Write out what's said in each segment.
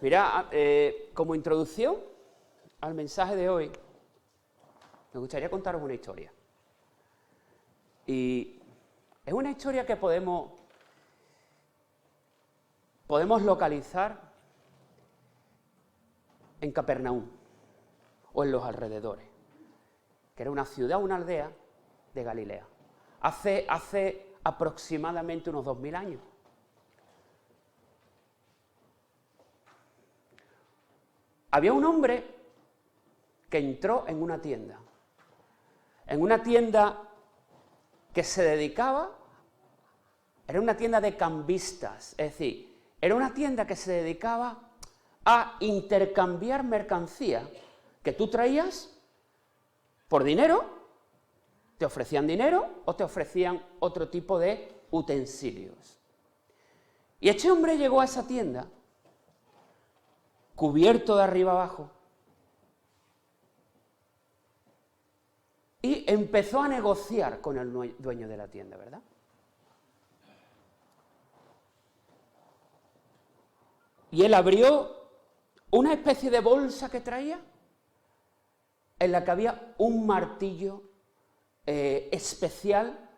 Mira, como introducción al mensaje de hoy, me gustaría contaros una historia. Y es una historia que podemos localizar en Capernaum o en los alrededores, que era una ciudad, una aldea de Galilea, hace aproximadamente unos 2000 años. Había un hombre que entró en una tienda que se dedicaba, era una tienda de cambistas, es decir, era una tienda que se dedicaba a intercambiar mercancía que tú traías por dinero, te ofrecían dinero o te ofrecían otro tipo de utensilios. Y este hombre llegó a esa tienda cubierto de arriba abajo, y empezó a negociar con el dueño de la tienda, ¿verdad? Y él abrió una especie de bolsa que traía, en la que había un martillo especial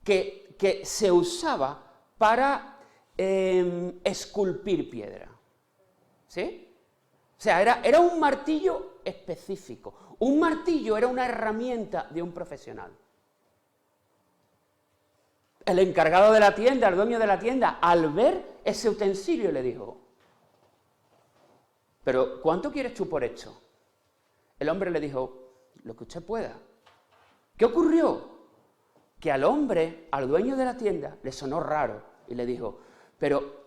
que se usaba para esculpir piedra. ¿Sí? O sea, era un martillo específico. Un martillo era una herramienta de un profesional. El encargado de la tienda, el dueño de la tienda, al ver ese utensilio le dijo: ¿pero cuánto quieres tú por esto? El hombre le dijo: lo que usted pueda. ¿Qué ocurrió? Que al hombre, al dueño de la tienda, le sonó raro y le dijo: pero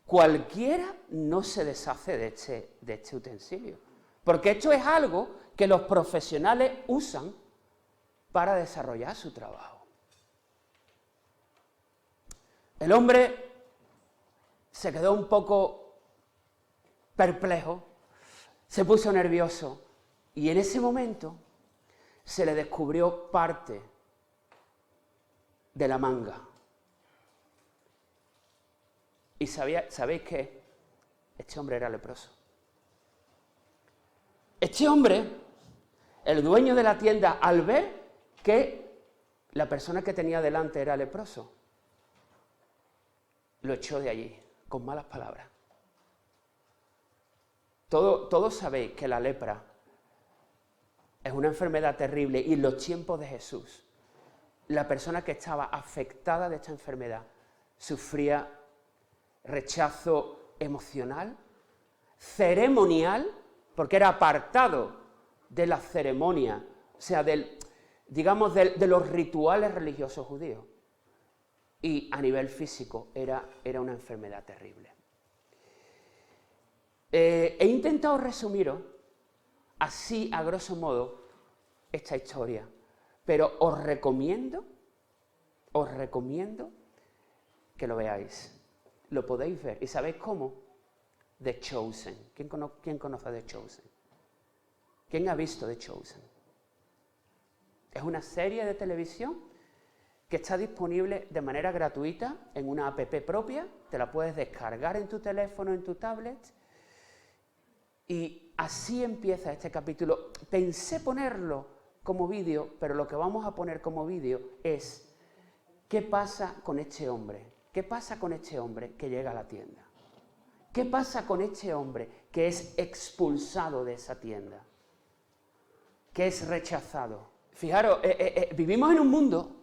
cualquiera no se deshace de este utensilio, porque esto es algo que los profesionales usan para desarrollar su trabajo. El hombre se quedó un poco perplejo, se puso nervioso, y en ese momento se le descubrió parte de la manga. Y ¿sabéis qué? Este hombre era leproso. Este hombre, el dueño de la tienda, al ver que la persona que tenía delante era leproso, lo echó de allí, con malas palabras. Todos sabéis que la lepra es una enfermedad terrible, y en los tiempos de Jesús, la persona que estaba afectada de esta enfermedad sufría rechazo emocional, ceremonial, porque era apartado de la ceremonia, o sea, de los rituales religiosos judíos, y a nivel físico era una enfermedad terrible. He intentado resumiros así, a grosso modo, esta historia, pero os recomiendo que lo veáis. Lo podéis ver. ¿Y sabéis cómo? The Chosen. ¿Quién conoce The Chosen? ¿Quién ha visto The Chosen? Es una serie de televisión que está disponible de manera gratuita en una app propia. Te la puedes descargar en tu teléfono, en tu tablet. Y así empieza este capítulo. Pensé ponerlo como vídeo, pero lo que vamos a poner como vídeo es: ¿qué pasa con este hombre? ¿Qué pasa con este hombre que llega a la tienda? ¿Qué pasa con este hombre que es expulsado de esa tienda? Que es rechazado. Fijaros, vivimos en un mundo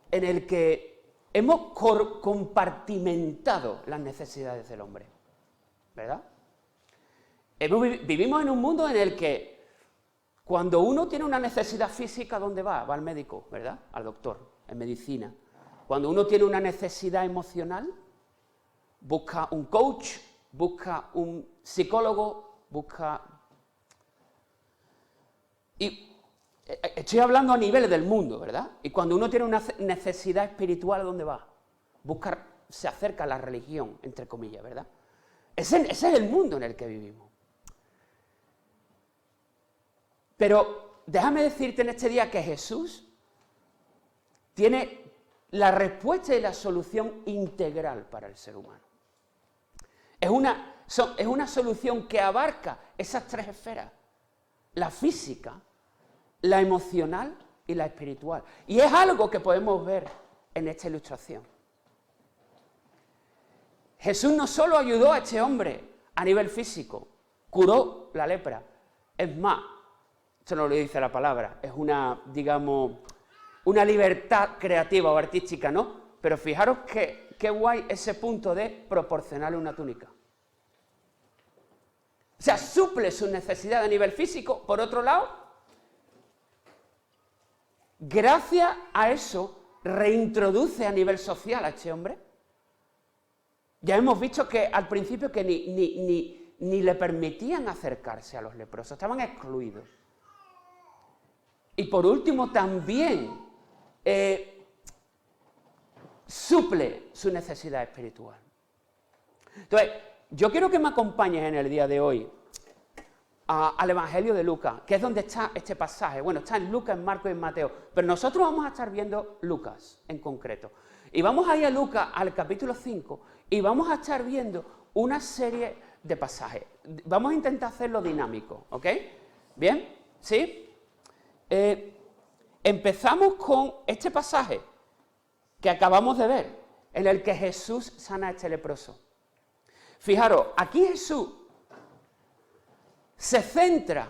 en el que hemos compartimentado las necesidades del hombre, ¿verdad? Vivimos en un mundo en el que cuando uno tiene una necesidad física, ¿dónde va? Va al médico, ¿verdad? Al doctor, en medicina. Cuando uno tiene una necesidad emocional, busca un coach, busca un psicólogo, Y estoy hablando a nivel del mundo, ¿verdad? Y cuando uno tiene una necesidad espiritual, ¿dónde va? Se acerca a la religión, entre comillas, ¿verdad? Ese es el mundo en el que vivimos. Pero déjame decirte en este día que Jesús tiene la respuesta y la solución integral para el ser humano. Es una es una solución que abarca esas tres esferas: la física, la emocional y la espiritual. Y es algo que podemos ver en esta ilustración. Jesús no solo ayudó a este hombre a nivel físico, curó la lepra. Es más, esto no lo dice la palabra, es una, digamos, una libertad creativa o artística, ¿no? Pero fijaros qué guay ese punto de proporcionarle una túnica. O sea, suple su necesidad a nivel físico. Por otro lado, gracias a eso, reintroduce a nivel social a este hombre. Ya hemos visto que al principio que ni le permitían acercarse a los leprosos, estaban excluidos. Y por último también suple su necesidad espiritual. Entonces, yo quiero que me acompañes en el día de hoy al Evangelio de Lucas, que es donde está este pasaje. Bueno, está en Lucas, en Marcos y en Mateo, pero nosotros vamos a estar viendo Lucas en concreto. Y vamos a ir a Lucas, al capítulo 5, y vamos a estar viendo una serie de pasajes. Vamos a intentar hacerlo dinámico, ¿ok? ¿Bien? ¿Sí? Empezamos con este pasaje que acabamos de ver, en el que Jesús sana a este leproso. Fijaros, aquí Jesús se centra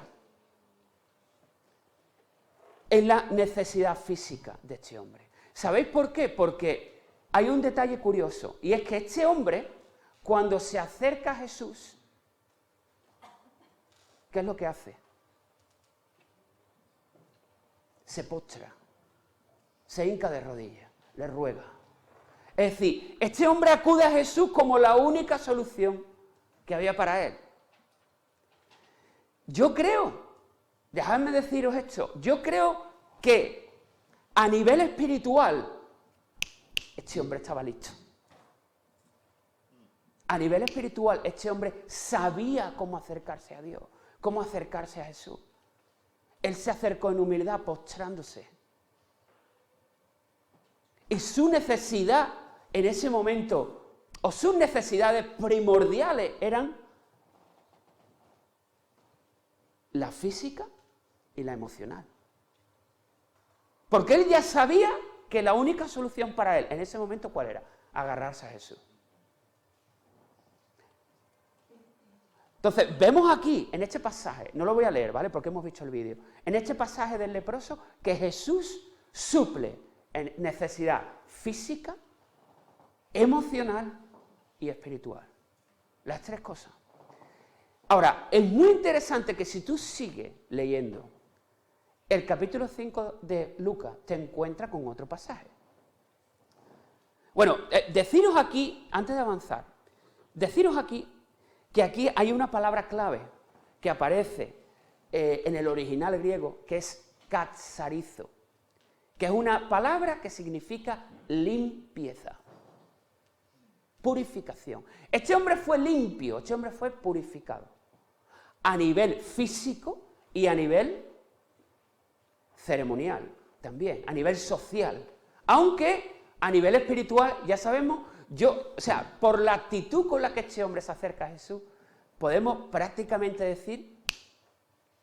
en la necesidad física de este hombre. ¿Sabéis por qué? Porque hay un detalle curioso, y es que este hombre, cuando se acerca a Jesús, ¿qué es lo que hace? Se postra, se hinca de rodillas, le ruega. Es decir, este hombre acude a Jesús como la única solución que había para él. Yo creo, dejadme deciros esto, yo creo que a nivel espiritual este hombre estaba listo. A nivel espiritual este hombre sabía cómo acercarse a Dios, cómo acercarse a Jesús. Él se acercó en humildad, postrándose. Y su necesidad en ese momento, o sus necesidades primordiales, eran la física y la emocional. Porque él ya sabía que la única solución para él en ese momento, ¿cuál era? Agarrarse a Jesús. Entonces, vemos aquí, en este pasaje, no lo voy a leer, ¿vale? Porque hemos visto el vídeo. En este pasaje del leproso, que Jesús suple en necesidad física, emocional y espiritual. Las tres cosas. Ahora, es muy interesante que si tú sigues leyendo el capítulo 5 de Lucas, te encuentras con otro pasaje. Bueno, deciros aquí, antes de avanzar, deciros aquí que aquí hay una palabra clave que aparece en el original griego, que es katsarizo, que es una palabra que significa limpieza, purificación. Este hombre fue limpio, este hombre fue purificado, a nivel físico y a nivel ceremonial también, a nivel social. Aunque a nivel espiritual, ya sabemos, por la actitud con la que este hombre se acerca a Jesús, podemos prácticamente decir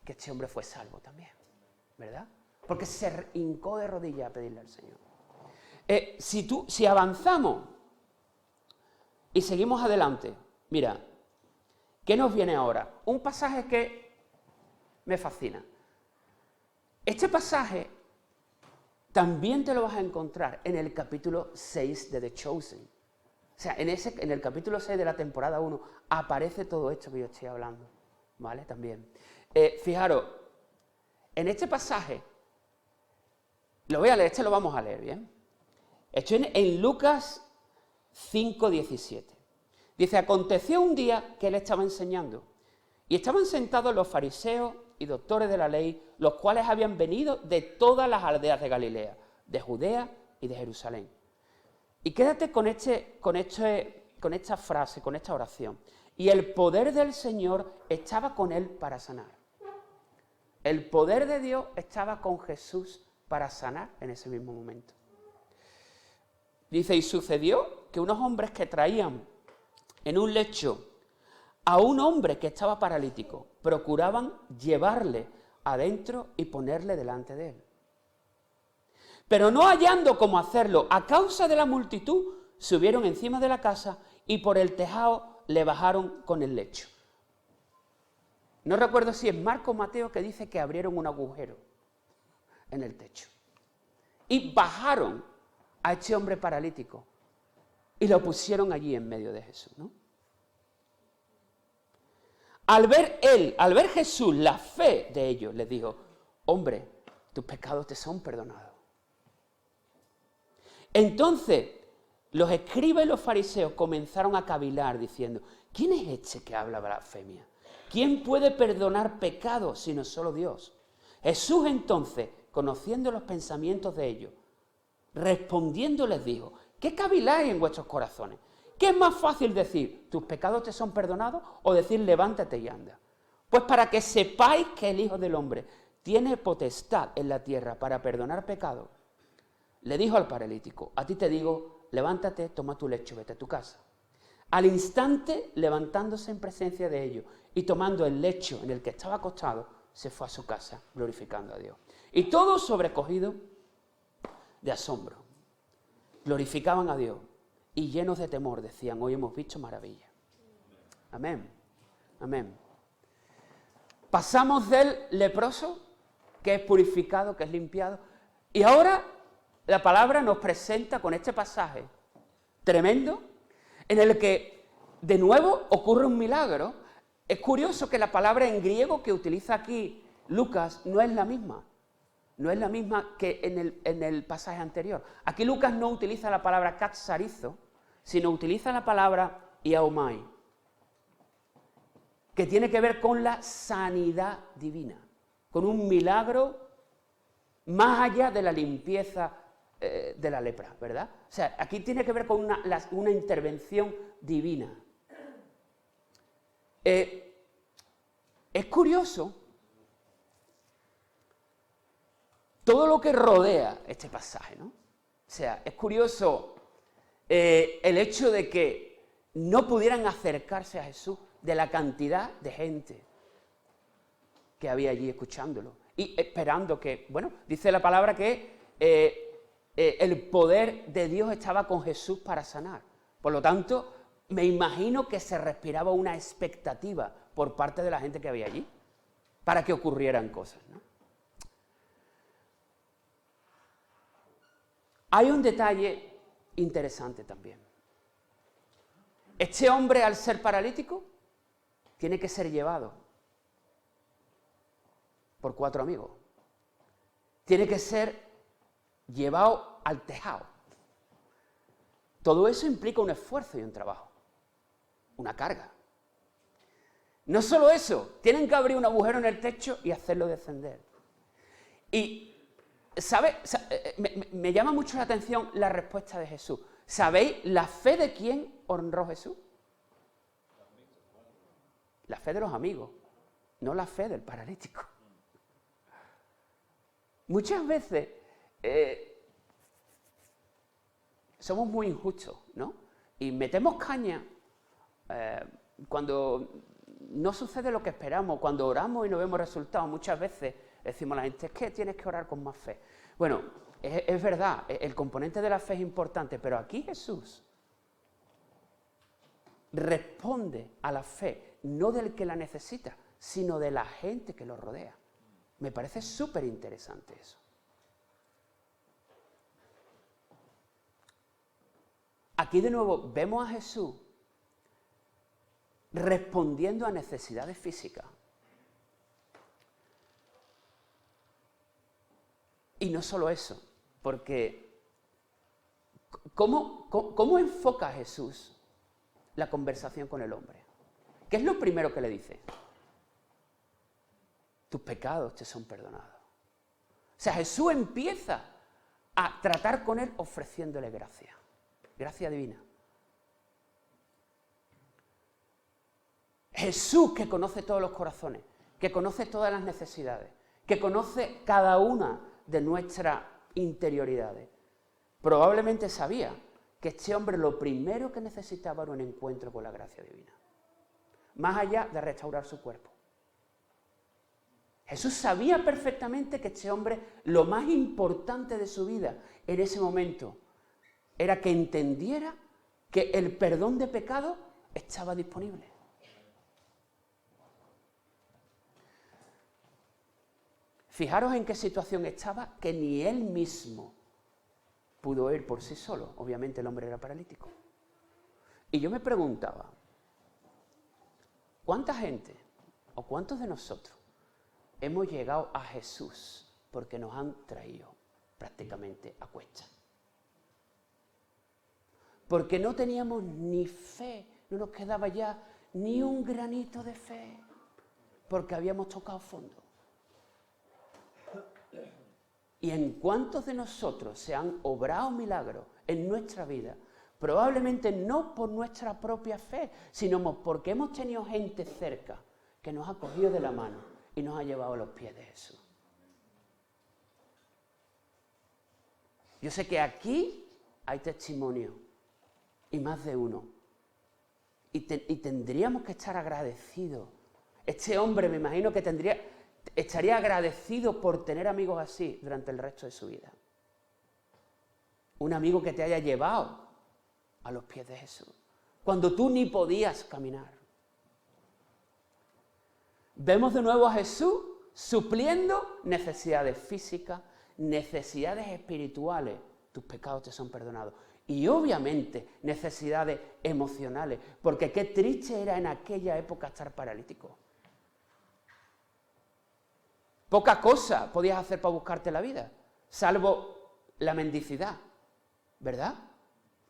que este hombre fue salvo también, ¿verdad? Porque se hincó de rodillas a pedirle al Señor. Si avanzamos y seguimos adelante, mira, ¿qué nos viene ahora? Un pasaje que me fascina. Este pasaje también te lo vas a encontrar en el capítulo 6 de The Chosen. O sea, en el capítulo 6 de la temporada 1 aparece todo esto que yo estoy hablando, ¿vale? También. Fijaros, en este pasaje, lo voy a leer, lo vamos a leer, ¿bien? Esto en Lucas 5:17. Dice, aconteció un día que él estaba enseñando, y estaban sentados los fariseos y doctores de la ley, los cuales habían venido de todas las aldeas de Galilea, de Judea y de Jerusalén. Y quédate con esta frase, con esta oración. Y el poder del Señor estaba con él para sanar. El poder de Dios estaba con Jesús para sanar en ese mismo momento. Dice, y sucedió que unos hombres que traían en un lecho a un hombre que estaba paralítico. Procuraban llevarle adentro y ponerle delante de él. Pero no hallando cómo hacerlo, a causa de la multitud, subieron encima de la casa y por el tejado le bajaron con el lecho. No recuerdo si es Marcos o Mateo que dice que abrieron un agujero en el techo. Y bajaron a este hombre paralítico y lo pusieron allí en medio de Jesús, ¿no? Al ver Jesús la fe de ellos, les dijo: hombre, tus pecados te son perdonados. Entonces, los escribas y los fariseos comenzaron a cavilar diciendo: ¿quién es este que habla blasfemia? ¿Quién puede perdonar pecados sino solo Dios? Jesús entonces, conociendo los pensamientos de ellos, respondiendo les dijo: ¿qué caviláis en vuestros corazones? ¿Qué es más fácil decir, tus pecados te son perdonados, o decir, levántate y anda? Pues para que sepáis que el Hijo del Hombre tiene potestad en la tierra para perdonar pecados, le dijo al paralítico: a ti te digo, levántate, toma tu lecho, vete a tu casa. Al instante, levantándose en presencia de ellos y tomando el lecho en el que estaba acostado, se fue a su casa, glorificando a Dios. Y todos sobrecogidos de asombro, glorificaban a Dios y llenos de temor decían: hoy hemos visto maravilla. Amén, amén. Pasamos del leproso, que es purificado, que es limpiado, y ahora la palabra nos presenta con este pasaje tremendo, en el que de nuevo ocurre un milagro. Es curioso que la palabra en griego que utiliza aquí Lucas no es la misma. No es la misma que en el pasaje anterior. Aquí Lucas no utiliza la palabra katsarizo, sino utiliza la palabra iaomai, que tiene que ver con la sanidad divina, con un milagro más allá de la limpieza de la lepra, ¿verdad? O sea, aquí tiene que ver con una intervención divina. Es curioso todo lo que rodea este pasaje, ¿no? O sea, es curioso el hecho de que no pudieran acercarse a Jesús, de la cantidad de gente que había allí escuchándolo y esperando que, bueno, dice la palabra que el poder de Dios estaba con Jesús para sanar. Por lo tanto, me imagino que se respiraba una expectativa por parte de la gente que había allí para que ocurrieran cosas, ¿no? Hay un detalle interesante también. Este hombre, al ser paralítico, tiene que ser llevado por 4 amigos. Tiene que ser llevado al tejado. Todo eso implica un esfuerzo y un trabajo, una carga. No solo eso, tienen que abrir un agujero en el techo y hacerlo descender. Y ¿sabe? Me llama mucho la atención la respuesta de Jesús. ¿Sabéis la fe de quién honró Jesús? La fe de los amigos, no la fe del paralítico. Muchas veces somos muy injustos, ¿no? Y metemos caña cuando no sucede lo que esperamos, cuando oramos y no vemos resultados. Muchas veces decimos a la gente: es que tienes que orar con más fe. Bueno, es verdad, el componente de la fe es importante, pero aquí Jesús responde a la fe, no del que la necesita, sino de la gente que lo rodea. Me parece súper interesante eso. Aquí de nuevo vemos a Jesús respondiendo a necesidades físicas. Y no solo eso, porque ¿cómo enfoca Jesús la conversación con el hombre? ¿Qué es lo primero que le dice? Tus pecados te son perdonados. O sea, Jesús empieza a tratar con él ofreciéndole gracia, gracia divina. Jesús, que conoce todos los corazones, que conoce todas las necesidades, que conoce cada una de nuestras interioridades, probablemente sabía que este hombre lo primero que necesitaba era un encuentro con la gracia divina. más allá de restaurar su cuerpo. Jesús sabía perfectamente que este hombre, lo más importante de su vida en ese momento, era que entendiera que el perdón de pecado estaba disponible. Fijaros en qué situación estaba, que ni él mismo pudo ir por sí solo. Obviamente el hombre era paralítico. Y yo me preguntaba, ¿cuánta gente o cuántos de nosotros hemos llegado a Jesús porque nos han traído prácticamente a cuestas? Porque no teníamos ni fe, no nos quedaba ya ni un granito de fe, porque habíamos tocado fondo. ¿Y en cuántos de nosotros se han obrado milagros en nuestra vida? Probablemente no por nuestra propia fe, sino porque hemos tenido gente cerca que nos ha cogido de la mano y nos ha llevado a los pies de Jesús. Yo sé que aquí hay testimonio, y más de uno, y tendríamos que estar agradecidos. Este hombre, me imagino que estaría agradecido por tener amigos así durante el resto de su vida. Un amigo que te haya llevado a los pies de Jesús, cuando tú ni podías caminar. Vemos de nuevo a Jesús supliendo necesidades físicas, necesidades espirituales. Tus pecados te son perdonados. Y obviamente necesidades emocionales, porque qué triste era en aquella época estar paralítico. Poca cosa podías hacer para buscarte la vida, salvo la mendicidad, ¿verdad?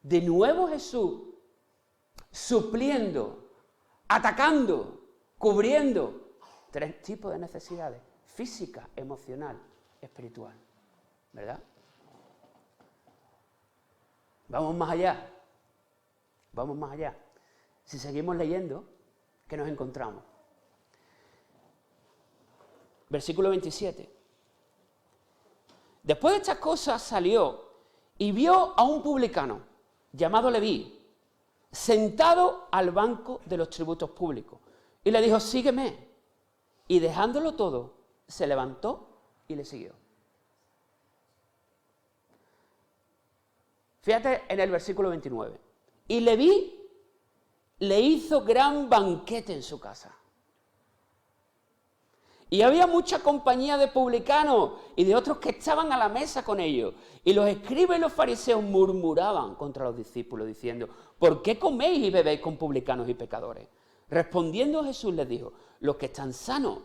De nuevo Jesús supliendo, atacando, cubriendo 3 tipos de necesidades: física, emocional, espiritual, ¿verdad? Vamos más allá. Vamos más allá. Si seguimos leyendo, ¿qué nos encontramos? Versículo 27. Después de estas cosas salió y vio a un publicano llamado Leví, sentado al banco de los tributos públicos. Y le dijo, sígueme. Y dejándolo todo, se levantó y le siguió. Fíjate en el versículo 29. Y Leví le hizo gran banquete en su casa. Y había mucha compañía de publicanos y de otros que estaban a la mesa con ellos. Y los escribas y los fariseos murmuraban contra los discípulos, diciendo, ¿por qué coméis y bebéis con publicanos y pecadores? Respondiendo Jesús les dijo, los que están sanos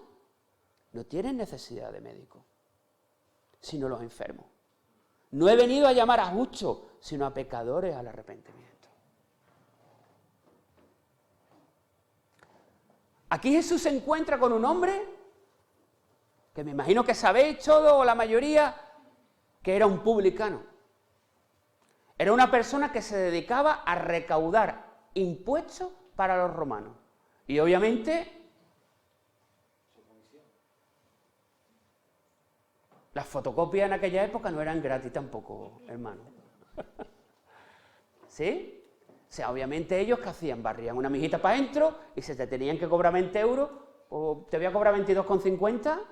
no tienen necesidad de médico, sino los enfermos. No he venido a llamar a justos, sino a pecadores al arrepentimiento. Aquí Jesús se encuentra con un hombre que me imagino que sabéis todo o la mayoría que era un publicano. Era una persona que se dedicaba a recaudar impuestos para los romanos. Y obviamente las fotocopias en aquella época no eran gratis tampoco, hermano. ¿Sí? O sea, obviamente ellos, ¿qué hacían? Barrían una mijita para adentro y se te tenían que cobrar 20 euros, o te voy a cobrar 22,50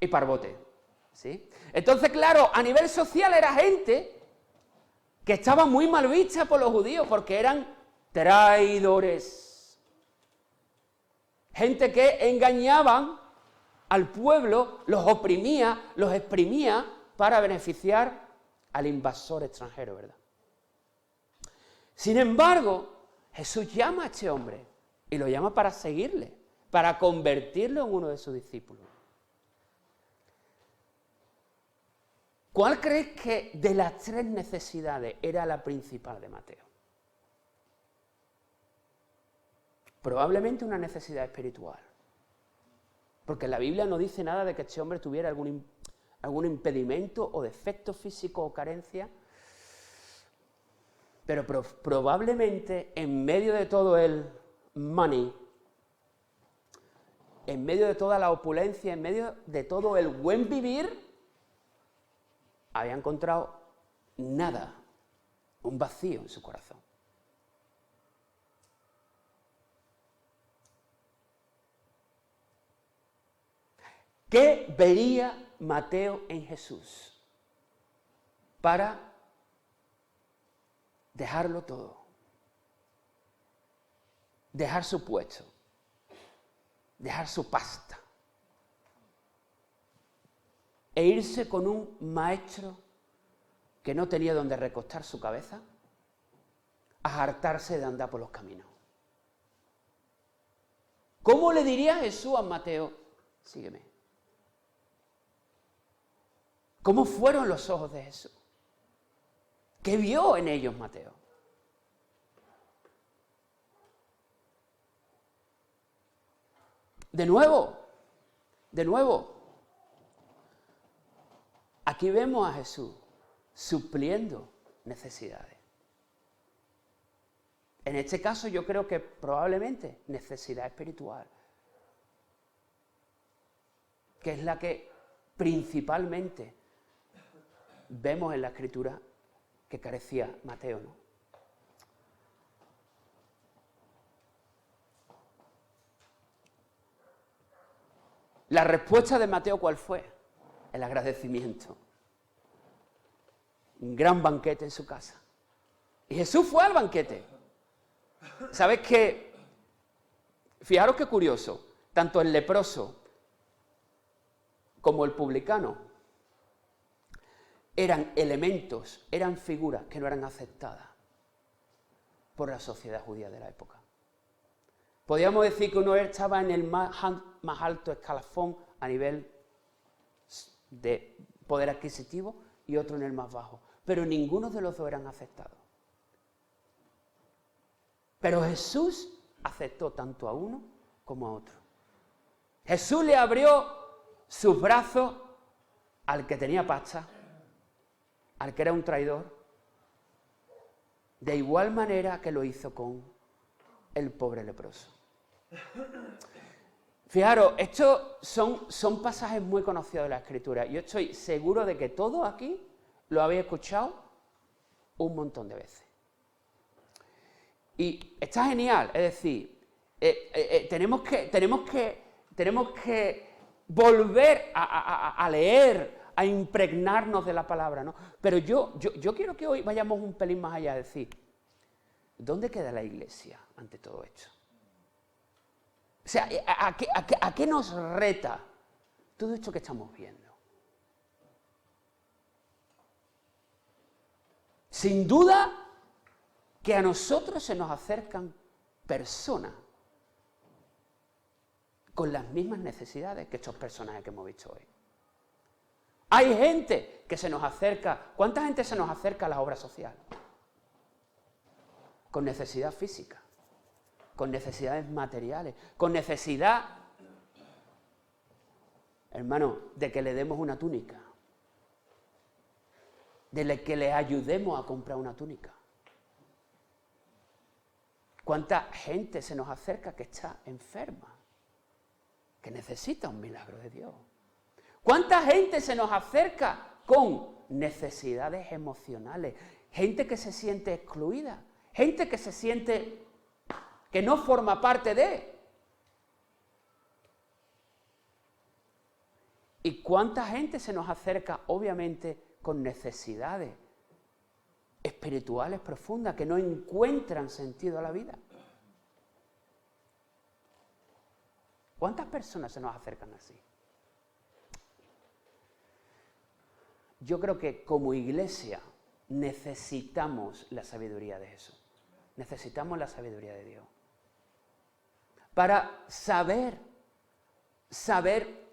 y parbote. ¿Sí? Entonces, claro, a nivel social era gente que estaba muy mal vista por los judíos porque eran traidores. Gente que engañaban al pueblo, los oprimía, los exprimía para beneficiar al invasor extranjero, ¿verdad? Sin embargo, Jesús llama a este hombre y lo llama para seguirle, para convertirlo en uno de sus discípulos. ¿Cuál crees que de las 3 necesidades era la principal de Mateo? Probablemente una necesidad espiritual. Porque la Biblia no dice nada de que este hombre tuviera algún impedimento o defecto físico o carencia. Pero probablemente en medio de todo el money, en medio de toda la opulencia, en medio de todo el buen vivir, había encontrado nada, un vacío en su corazón. ¿Qué vería Mateo en Jesús para dejarlo todo? Dejar su puesto, dejar su pasta e irse con un maestro que no tenía donde recostar su cabeza a hartarse de andar por los caminos. ¿Cómo le diría Jesús a Mateo? Sígueme. ¿Cómo fueron los ojos de Jesús? ¿Qué vio en ellos Mateo? De nuevo, aquí vemos a Jesús supliendo necesidades. En este caso yo creo que probablemente necesidad espiritual, que es la que principalmente vemos en la Escritura que carecía Mateo, ¿no? La respuesta de Mateo, ¿cuál fue? El agradecimiento. Un gran banquete en su casa. Y Jesús fue al banquete. ¿Sabes qué? Fijaros qué curioso. Tanto el leproso como el publicano eran elementos, eran figuras que no eran aceptadas por la sociedad judía de la época. Podríamos decir que uno estaba en el más alto escalafón a nivel de poder adquisitivo y otro en el más bajo. Pero ninguno de los dos eran aceptados. Pero Jesús aceptó tanto a uno como a otro. Jesús le abrió sus brazos al que tenía pasta, al que era un traidor, de igual manera que lo hizo con el pobre leproso. Fijaros, estos son pasajes muy conocidos de la Escritura. Yo estoy seguro de que todos aquí lo habéis escuchado un montón de veces. Y está genial, es decir, tenemos que volver a leer, a impregnarnos de la palabra, ¿no? Pero yo quiero que hoy vayamos un pelín más allá, es decir, ¿dónde queda la iglesia ante todo esto? O sea, ¿a qué nos reta todo esto que estamos viendo? Sin duda que a nosotros se nos acercan personas con las mismas necesidades que estos personajes que hemos visto hoy. Hay gente que se nos acerca. ¿Cuánta gente se nos acerca a la obra social? Con necesidad física, con necesidades materiales, con necesidad, hermano, de que le demos una túnica, de que le ayudemos a comprar una túnica. ¿Cuánta gente se nos acerca que está enferma, que necesita un milagro de Dios? ¿Cuánta gente se nos acerca con necesidades emocionales? Gente que se siente excluida, gente que se siente que no forma parte de. ¿Y cuánta gente se nos acerca, obviamente, con necesidades espirituales profundas que no encuentran sentido a la vida? ¿Cuántas personas se nos acercan así? Yo creo que como iglesia necesitamos la sabiduría de Jesús. Necesitamos la sabiduría de Dios. Para saber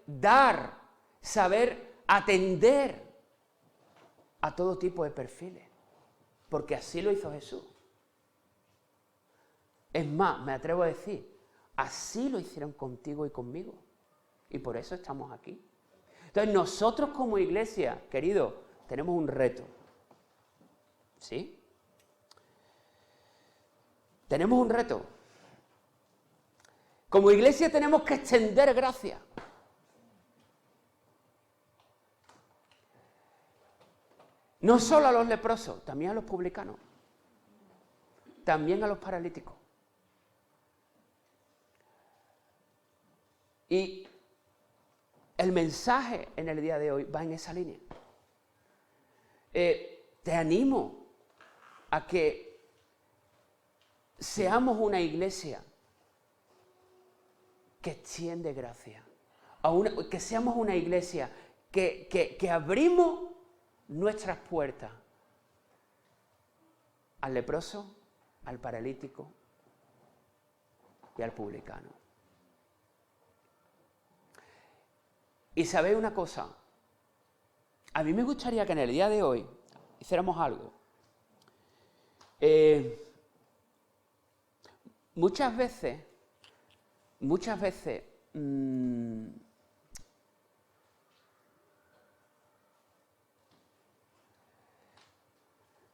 dar, saber atender a todo tipo de perfiles. Porque así lo hizo Jesús. Es más, me atrevo a decir, así lo hicieron contigo y conmigo. Y por eso estamos aquí. Entonces nosotros como iglesia, queridos, tenemos un reto. ¿Sí? Tenemos un reto. Como iglesia tenemos que extender gracia. No solo a los leprosos, también a los publicanos. También a los paralíticos. Y el mensaje en el día de hoy va en esa línea. Te animo a que seamos una iglesia que extiende gracia, que seamos una iglesia que abrimos nuestras puertas al leproso, al paralítico y al publicano. Y sabéis una cosa, a mí me gustaría que en el día de hoy hiciéramos algo. Muchas veces,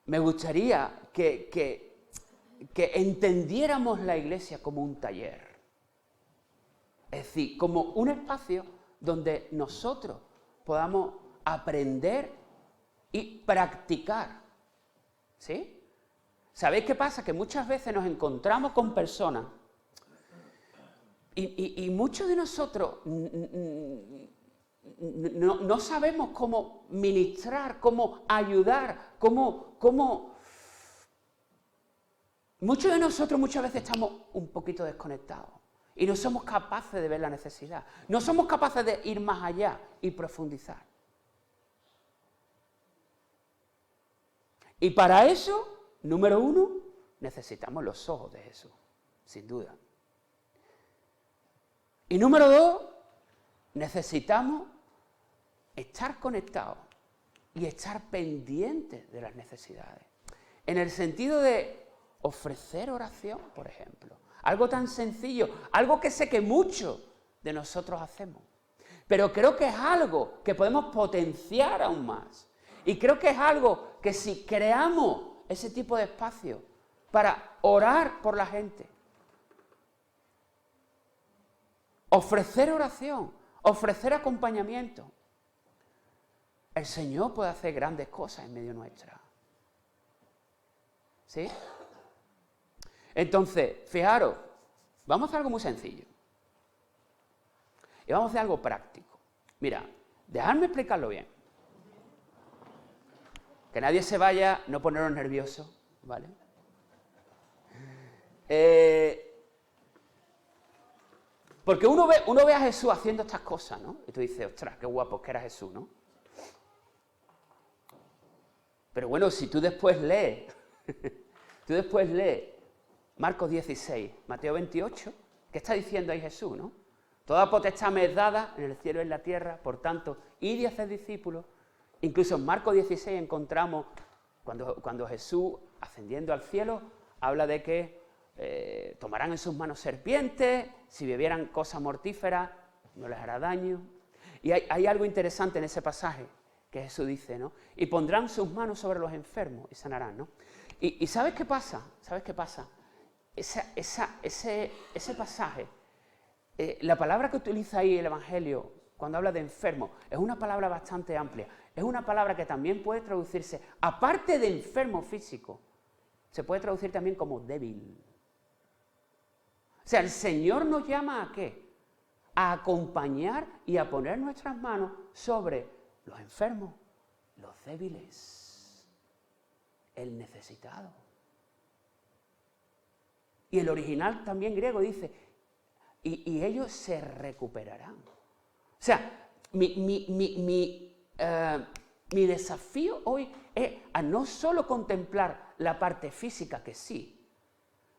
me gustaría que entendiéramos la iglesia como un taller. Es decir, como un espacio donde nosotros podamos aprender y practicar. ¿Sí? ¿Sabéis qué pasa? Que muchas veces nos encontramos con personas y muchos de nosotros no sabemos cómo ministrar, cómo ayudar, cómo... Muchos de nosotros muchas veces estamos un poquito desconectados y no somos capaces de ver la necesidad, no somos capaces de ir más allá y profundizar. Y para eso, número uno, necesitamos los ojos de Jesús, sin duda. Y número dos, necesitamos estar conectados y estar pendientes de las necesidades. En el sentido de ofrecer oración, por ejemplo. Algo tan sencillo, algo que sé que muchos de nosotros hacemos. Pero creo que es algo que podemos potenciar aún más. Y creo que es algo que si creamos ese tipo de espacio para orar por la gente, ofrecer oración, ofrecer acompañamiento, el Señor puede hacer grandes cosas en medio nuestra. ¿Sí? Entonces, fijaros, vamos a hacer algo muy sencillo. Y vamos a hacer algo práctico. Mira, dejadme explicarlo bien. Que nadie se vaya, no poneros nerviosos, ¿vale? Porque uno ve a Jesús haciendo estas cosas, ¿no? Y tú dices, ostras, qué guapo que era Jesús, ¿no? Pero bueno, si tú después lees Marcos 16, Mateo 28, ¿qué está diciendo ahí Jesús, no? Toda potestad me es dada en el cielo y en la tierra, por tanto, id y haced discípulos. Incluso en Marcos 16 encontramos, cuando Jesús, ascendiendo al cielo, habla de que tomarán en sus manos serpientes, si bebieran cosas mortíferas, no les hará daño. Y hay algo interesante en ese pasaje que Jesús dice, ¿no? Y pondrán sus manos sobre los enfermos y sanarán, ¿no? Y ¿sabes qué pasa? ¿Sabes qué pasa? Ese pasaje, la palabra que utiliza ahí el Evangelio cuando habla de enfermo es una palabra bastante amplia. Es una palabra que también puede traducirse, aparte de enfermo físico, se puede traducir también como débil. O sea, el Señor nos llama ¿a qué? A acompañar y a poner nuestras manos sobre los enfermos, los débiles, el necesitado. Y el original también griego dice, y ellos se recuperarán. O sea, mi desafío hoy es a no solo contemplar la parte física, que sí,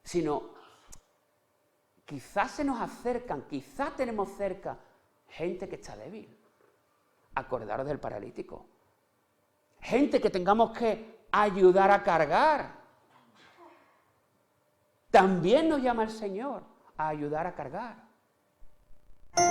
sino quizás se nos acercan, quizás tenemos cerca gente que está débil. Acordaros del paralítico. Gente que tengamos que ayudar a cargar. También nos llama el Señor a ayudar a cargar. ¿Sí?